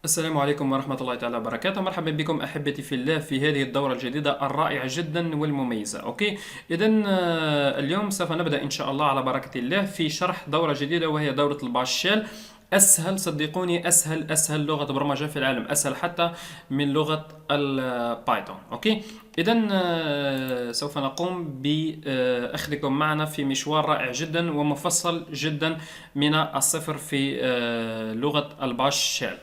السلام عليكم ورحمة الله تعالى وبركاته. مرحبا بكم أحبتي في الله في هذه الدورة الجديدة الرائعة جدا والمميزة. إذا اليوم سوف نبدأ إن شاء الله على بركة الله في شرح دورة جديدة وهي دورة الباشيل. أسهل، صدقوني، أسهل لغة برمجة في العالم، أسهل حتى من لغة البايثون. إذا سوف نقوم بأخذكم معنا في مشوار رائع جدا ومفصل جدا من الصفر في لغة الباش شيل.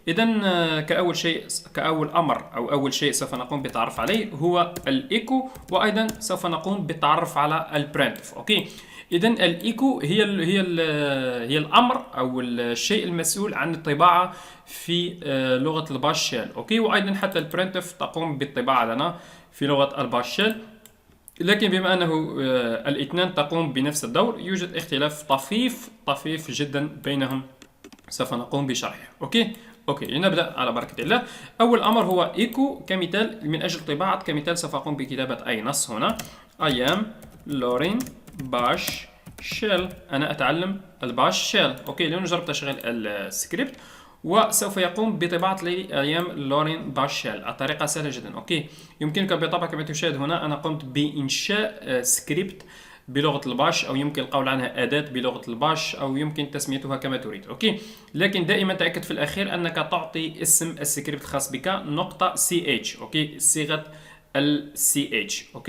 إذا كأول شيء، كأول أمر أو أول شيء سوف نقوم بالتعرف عليه هو الإيكو، وأيضا سوف نقوم بالتعرف على البرنتف. إذا الإيكو هي الأمر أو الشيء المسؤول عن الطباعة في لغة الباش شيل. وأيضا حتى البرنتف تقوم بالطباعة لنا في لغة الباش شيل، لكن بما أنه الاثنان تقوم بنفس الدور يوجد اختلاف طفيف جدا بينهم، سوف نقوم بشرحه. لنبدأ على بركة الله. أول أمر هو إيكو كمثال، من أجل طباعة كمثال سوف أقوم بكتابة أي نص هنا. I am Lorin Bash Shell. أنا أتعلم الباش شيل. لنجرب تشغيل السكريبت وسوف يقوم بطباعة لي أيام لورين باش شيل. الطريقة سهلة جدا. يمكنك بالطبع كما تشاهد هنا أنا قمت بإنشاء سكريبت بلغة الباش، أو يمكن القول عنها أداة بلغة الباش، أو يمكن تسميتها كما تريد. لكن دائما تأكد في الأخير أنك تعطي اسم السكريبت الخاص بك نقطة CH. صيغة ال CH.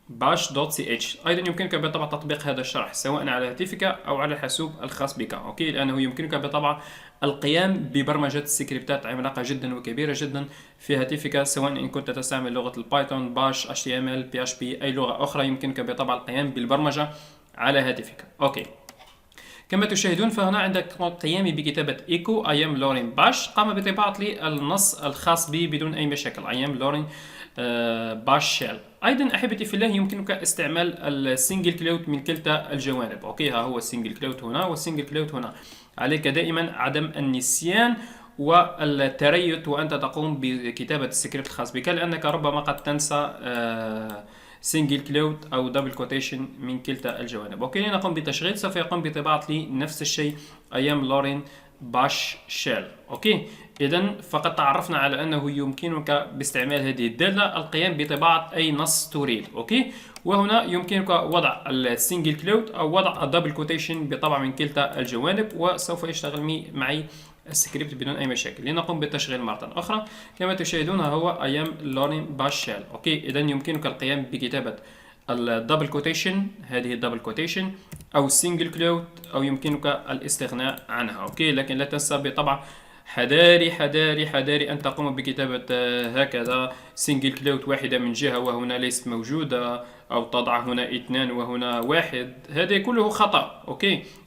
باش دوت سي اتش. ايضا يمكنك بالطبع تطبيق هذا الشرح سواء على هاتفك او على الحاسوب الخاص بك. لانه يمكنك بالطبع القيام ببرمجه سكريبتات عملاقه جدا وكبيره جدا في هاتفك، سواء ان كنت تستعمل لغه البايثون، باش، HTML، PHP، اي لغه اخرى يمكنك بالطبع القيام بالبرمجه على هاتفك. كما تشاهدون فهنا عند قيامي بكتابة إيكو I am لورين باش قام بطباعة لي النص الخاص بي بدون أي مشاكل. I am لورين باش شيل. أيضا أحبتي في الله يمكنك استعمال السنجل كلوت من كلتا الجوانب. ها هو السنجل كلوت هنا والسنجل كلوت هنا. عليك دائما عدم النسيان والتريث وأنت تقوم بكتابة السكريبت الخاص بك، لأنك ربما قد تنسى سنجل كلوت او دبل كوتيشن من كلتا الجوانب. لنقوم بالتشغيل. سوف يقوم بطباعة لي نفس الشيء ايام لورين باش شيل. اذا فقد تعرفنا على انه يمكنك باستعمال هذه الدالة القيام بطباعة اي نص تريد. وهنا يمكنك وضع السنجل كلوت او وضع الدبل كوتيشن بطبع من كلتا الجوانب، وسوف يشتغل معي السكريبت بدون اي مشاكل. لنقوم بالتشغيل مرة اخرى. كما تشاهدون هو I am learning bash shell. اذا يمكنك القيام بكتابة الدبل كوتيشن، هذه الدبل كوتيشن، او السنجل كلوت، او يمكنك الاستغناء عنها. لكن لا تنسى بالطبع حذاري أن تقوم بكتابة هكذا سنجل كلوت واحدة من جهة وهنا ليست موجودة، أو تضع هنا 2 وهنا 1. هذا كله خطأ.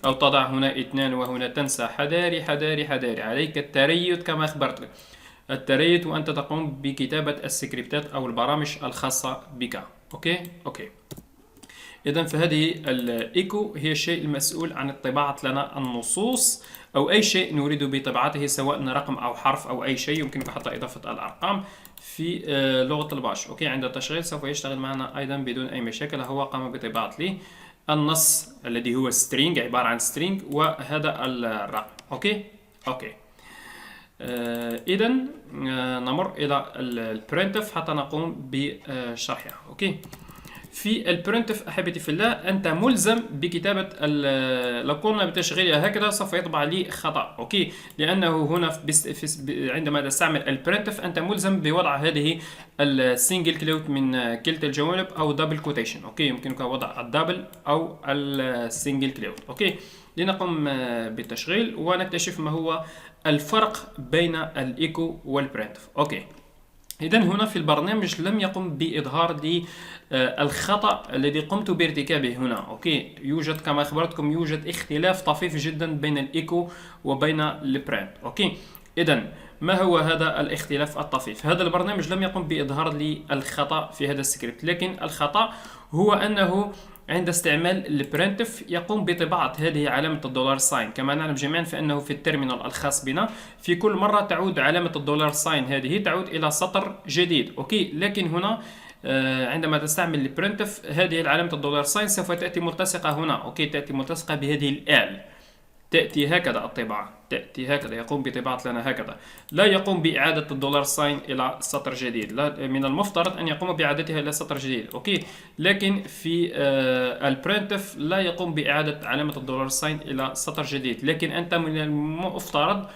أو تضع هنا 2 وهنا تنسى. حذاري عليك التريث كما أخبرتك، التريث وأنت تقوم بكتابة السكريبتات أو البرامج الخاصة بك. إذا فهذه الإيكو هي الشيء المسؤول عن طباعة لنا النصوص أو أي شيء نريد بطباعته، سواء رقم أو حرف أو أي شيء. يمكنك حتى إضافة الأرقام في لغة الباش. عند التشغيل سوف يشتغل معنا أيضا بدون أي مشاكل. هو قام بطباعة لي النص الذي هو string، عبارة عن string، وهذا الرقم. إذا نمر إلى البرنتف حتى نقوم بشرحها. في البرنتف أحبتي في الله أنت ملزم بكتابة لو قمنا بتشغيلها هكذا سوف يطبع لي خطأ. لأنه هنا عندما تستعمل البرنتف أنت ملزم بوضع هذه السنجل كلوت من كلتا الجوانب أو دبل كوتيشن. يمكنك وضع الدبل أو السنجل كلوت. لنقوم بالتشغيل ونكتشف ما هو الفرق بين الإيكو والبرنتف. إذا هنا في البرنامج لم يقم بإظهار لي الخطأ الذي قمت بارتكابه هنا. يوجد كما أخبرتكم يوجد اختلاف طفيف جدا بين الإيكو وبين البرنت. إذا ما هو هذا الاختلاف الطفيف؟ هذا البرنامج لم يقم بإظهار لي الخطأ في هذا السكريبت، لكن الخطأ هو أنه عند استعمال البرنتف يقوم بطباعة هذه علامة الدولار ساين. كما نعلم جميعا فإنه في التيرمينال الخاص بنا في كل مرة تعود علامة الدولار ساين هذه تعود إلى سطر جديد. لكن هنا عندما تستعمل البرنتف هذه علامة الدولار ساين سوف تأتي ملتصقة هنا. تأتي ملتصقة بهذه الآل. تأتي هكذا الطباعة، تأتي هكذا، يقوم بطباعة لنا هكذا، لا يقوم بإعادة الدولار ساين إلى سطر جديد، لا، من المفترض أن يقوم بإعادتها إلى سطر جديد، أوكي. لكن في البرنتف لا يقوم بإعادة علامة الدولار ساين إلى سطر جديد، لكن أنت من المفترض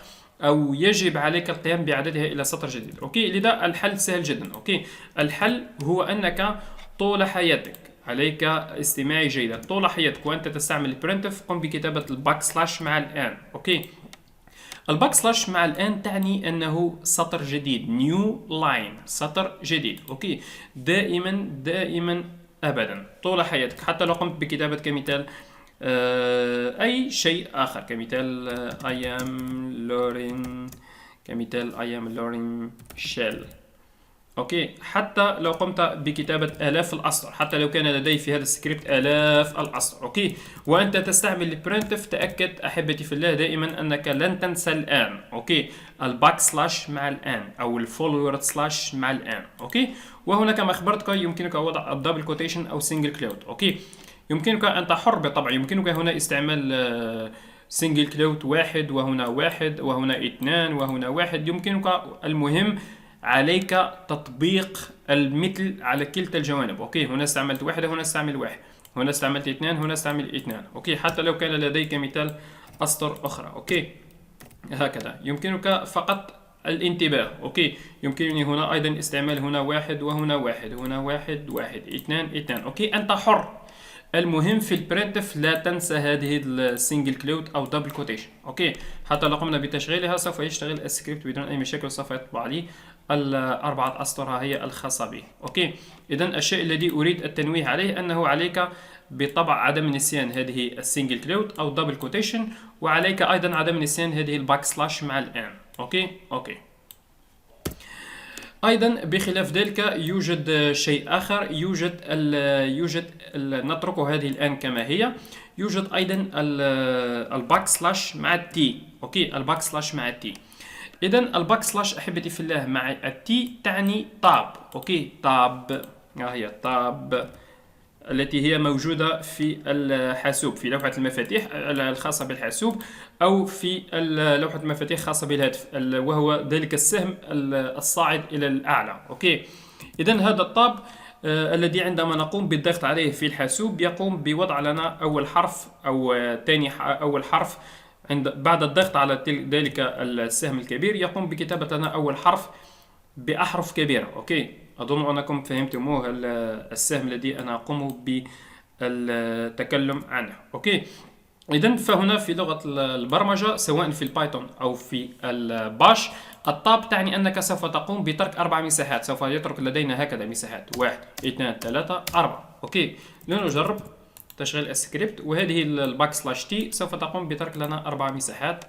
أو يجب عليك القيام بإعادتها إلى سطر جديد، أوكي. لذا الحل سهل جدا، أوكي. الحل هو أنك طول حياتك عليك استماعي جيدا، طول حياتك وأنت تستعمل البرنتف قم بكتابة الباك سلاش مع الآن، أوكي. الباك سلاش مع الآن تعني أنه سطر جديد، نيو لاين، سطر جديد، أوكي. دائما دائما أبدا طول حياتك، حتى لو قمت بكتابة كمثال أي شيء آخر، كمثال I am learning، كمثال I am learning shell، اوكي. حتى لو قمت بكتابة آلاف الأسطر، حتى لو كان لدي في هذا السكريبت آلاف الأسطر، اوكي، وأنت تستعمل البرنتف، تأكد أحبتي في الله دائما أنك لن تنسى الآن، اوكي. الباك سلاش مع الآن أو الفولورد سلاش مع الآن، اوكي. وهنا كما أخبرتك يمكنك وضع الدبل كوتيشن أو سنجل كلوت، اوكي. يمكنك، أنت حر بالطبع، يمكنك هنا استعمال سنجل كلوت واحد، وهنا واحد، وهنا اثنان، وهنا واحد، يمكنك. المهم عليك تطبيق المثل على كلتا الجوانب، اوكي. هنا استعملت واحدة، هنا استعمل واحد، هنا استعملت اثنان، هنا استعمل اثنان، اوكي. حتى لو كان لديك مثال أسطر أخرى، اوكي. هكذا يمكنك فقط الانتباه، اوكي. يمكنني هنا أيضا استعمال هنا واحد، وهنا واحد، هنا واحد، واحد، اثنان، اثنان، اوكي. أنت حر. المهم في البرنتف لا تنسى هذه السنجل كلوت او دبل كوتيشن، اوكي. حتى لو قمنا بتشغيلها سوف يشتغل السكريبت بدون اي مشاكل، سوف يطبع لي الأربعة أسطر هي الخاصة به، اوكي. اذا الشيء الذي اريد التنويه عليه انه عليك بطبع عدم نسيان هذه السنجل كلوت او دبل كوتيشن، وعليك ايضا عدم نسيان هذه الباك سلاش مع الان، اوكي. اوكي. أيضا بخلاف ذلك يوجد شيء آخر، نترك هذه الآن كما هي. يوجد أيضا الباك سلاش مع التي، أوكي. الباك سلاش مع التي. إذا الباك سلاش أحبتي في الله مع التي تعني تاب، أوكي. تاب، ها هي تاب التي هي موجودة في الحاسوب، في لوحة المفاتيح الخاصة بالحاسوب، أو في لوحة المفاتيح الخاصة بالهاتف، وهو ذلك السهم الصاعد إلى الأعلى، أوكي. إذا هذا الطاب الذي عندما نقوم بالضغط عليه في الحاسوب يقوم بوضع لنا أول حرف أو أول حرف، بعد الضغط على ذلك السهم الكبير يقوم بكتابة لنا أول حرف بأحرف كبيرة، أوكي. أظن أنكم فهمتموه السهم الذي أنا أقوم بالتكلم عنه، أوكي. إذن فهنا في لغة البرمجة سواء في البايثون أو في الباش، التاب تعني أنك سوف تقوم بترك 4 مساحات، سوف يترك لدينا هكذا مساحات 1 2 3 4، أوكي. لنجرب تشغيل السكريبت، وهذه الباك سلاش تي سوف تقوم بترك لنا 4 مساحات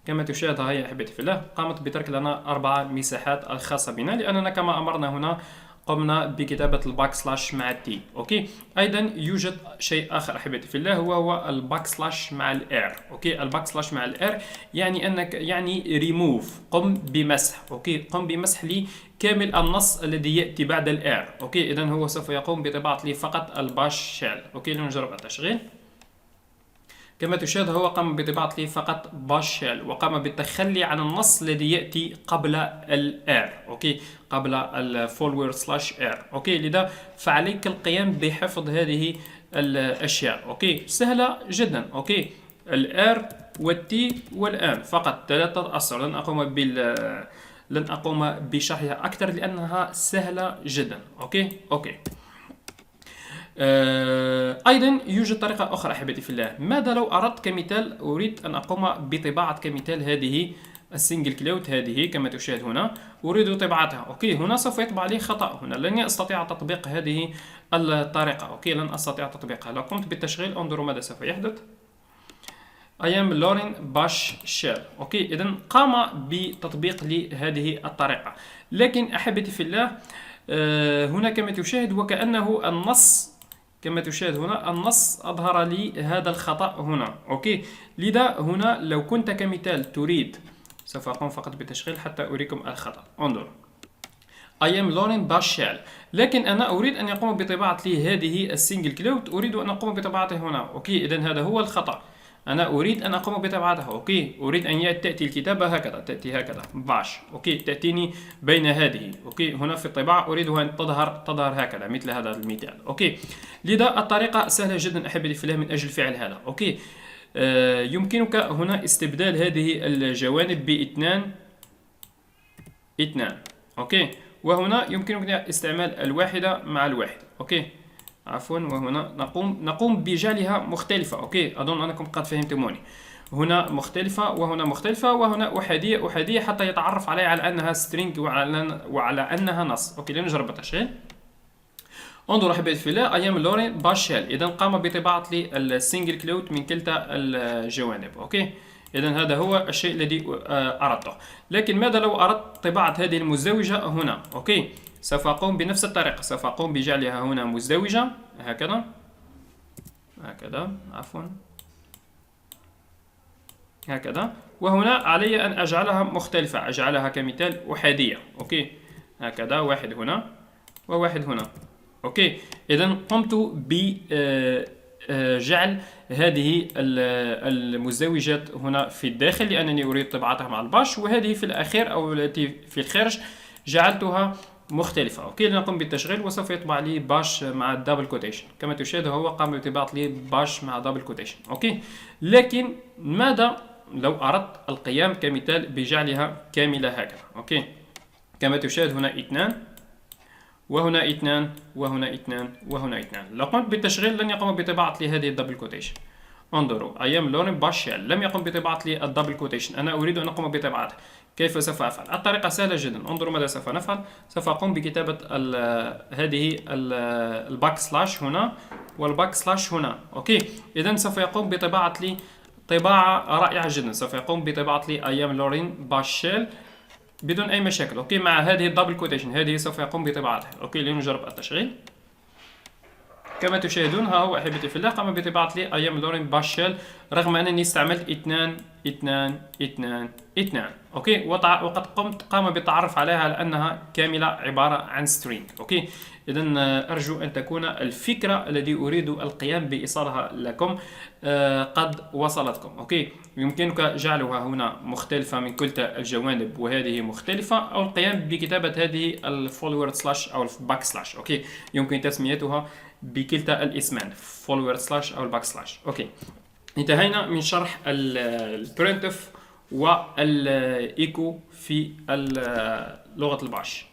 كما تشاهد. هي أحبتي في الله قامت بترك لنا 4 مساحات الخاصة بنا، لأننا كما أمرنا هنا قمنا بكتابة الباك سلاش مع التي، أوكي. أيضا يوجد شيء آخر أحبتي في الله، هو الباك سلاش مع الإير، أوكي. الباك سلاش مع الإير يعني أنك ريموف، قم بمسح، أوكي. قم بمسح لي كامل النص الذي يأتي بعد الإير، أوكي. إذن هو سوف يقوم بطباعة لي فقط الباش شيل، أوكي. لنجرب التشغيل. كما تشاهد هو قام بطباعة لي فقط باش شيل، وقام بالتخلي عن النص الذي يأتي قبل الإير، أوكي، قبل الفولورد سلاش إير، أوكي. لذا فعليك القيام بحفظ هذه الأشياء، أوكي. سهلة جدا، أوكي. الإير والتي والآن فقط 3 أسطر، لن أقوم بشرحها أكثر لأنها سهلة جدا، أوكي. أوكي. أيضا يوجد طريقة أخرى أحبتي في الله. ماذا لو أردت كمثال أريد أن أقوم بطباعة كمثال هذه السنجل كلوت، هذه كما تشاهد هنا أريد طباعتها، أوكي. هنا سوف يطبع لي خطأ، هنا لن أستطيع تطبيق هذه الطريقة، أوكي. لن أستطيع تطبيقها. لو قمت بالتشغيل انظروا ماذا سوف يحدث. I am learning bash shell، أوكي. إذن قام بتطبيق لي هذه الطريقة، لكن أحبتي في الله هنا كما تشاهد وكأنه النص، كما تشاهد هنا النص أظهر لي هذا الخطأ هنا، أوكي. لذا هنا لو كنت كمثال تريد، سوف أقوم فقط بتشغيل حتى أريكم الخطأ. انظر I am learning bash shell، لكن أنا أريد أن يقوم بطباعة لي هذه السنجل كلوت، أريد أن أقوم بطباعته هنا، أوكي. إذن هذا هو الخطأ. أنا أريد أن أقوم بطباعتها. أوكي، أريد أن تأتي الكتابة هكذا، تأتي هكذا باش. أوكي، تأتيني بين هذه. أوكي، هنا في الطباعة أريدها أن تظهر هكذا مثل هذا المثال. أوكي، لذا الطريقة سهلة جدا أحبتي في الله من أجل فعل هذا. أوكي، يمكنك هنا استبدال هذه الجوانب باثنان. أوكي، وهنا يمكنك استعمال الواحدة مع الواحدة. أوكي، عفوا، وهنا نقوم بجعلها مختلفة. أوكي، أظن أنكم قد فهمتموني. هنا مختلفة وهنا مختلفة وهنا أحادية حتى يتعرف عليها على أنها سترينج وعلى أنها نص. أوكي، لنجرب التشغيل. انظروا أحبتي في الله، أيام لورين باشيل إذا قام بطباعة لي السنجل كلوت من كلتا الجوانب. أوكي، إذا هذا هو الشيء الذي أردته. لكن ماذا لو أردت طباعة هذه المزدوجة هنا؟ أوكي، سوف أقوم بنفس الطريقة، سوف أقوم بجعلها هنا مزدوجة هكذا، عفوا، هكذا. وهنا علي أن أجعلها مختلفة، أجعلها كمثال أحادية. أوكي، هكذا، واحد هنا وواحد هنا. أوكي، إذا قمت بجعل هذه المزدوجات هنا في الداخل لأنني أريد طباعتها مع الباش، وهذه في الأخير أو التي في الخارج جعلتها مختلفة. أوكي، لنقوم بالتشغيل وسوف يطبع لي باش مع الدبل كوتيشن. كما تشاهد هو قام بطباعة لي باش مع دبل كوتيشن. أوكي، لكن ماذا لو أردت القيام كمثال بجعلها كاملة هكذا؟ أوكي، كما تشاهد هنا اثنان وهنا اثنان وهنا اثنان وهنا اثنان. لو قمت بالتشغيل لن يقوم بطباعة لي هذه الدبل كوتيشن. انظروا، I am learning partial لم يقم بطباعة لي الدبل كوتيشن، أنا أريد أن أقوم بطباعته. كيف سوف أفعل؟ الطريقة سهلة جدا. انظروا ماذا سوف نفعل. سوف أقوم بكتابة هذه الباك سلاش هنا والباك سلاش هنا. أوكي، إذا سوف يقوم بطباعة لي طباعة رائعة جدا. سوف يقوم بطباعة لي I am learning partial بدون أي مشاكل. أوكي، مع هذه الدبل كوتيشن هذه سوف يقوم بطباعتها. أوكي، لنجرب التشغيل. كما تشاهدون ها هو أحبتي في الله قام بطباعة لي I am learning partial رغم أنني استعملت اثنان. أوكي، وقد قام بالتعرف عليها على أنها كاملة عبارة عن string. أوكي، إذا أرجو أن تكون الفكرة التي أريد القيام بإيصالها لكم قد وصلتكم. أوكي، يمكنك جعلها هنا مختلفة من كلتا الجوانب وهذه مختلفة، أو القيام بكتابة هذه الفولورد سلاش أو الباك سلاش. أوكي، يمكن تسميتها بكلتا الاسمان فولورد سلاش أو الباك سلاش. أوكي، انتهينا من شرح البرنتف والإيكو في لغة الباش.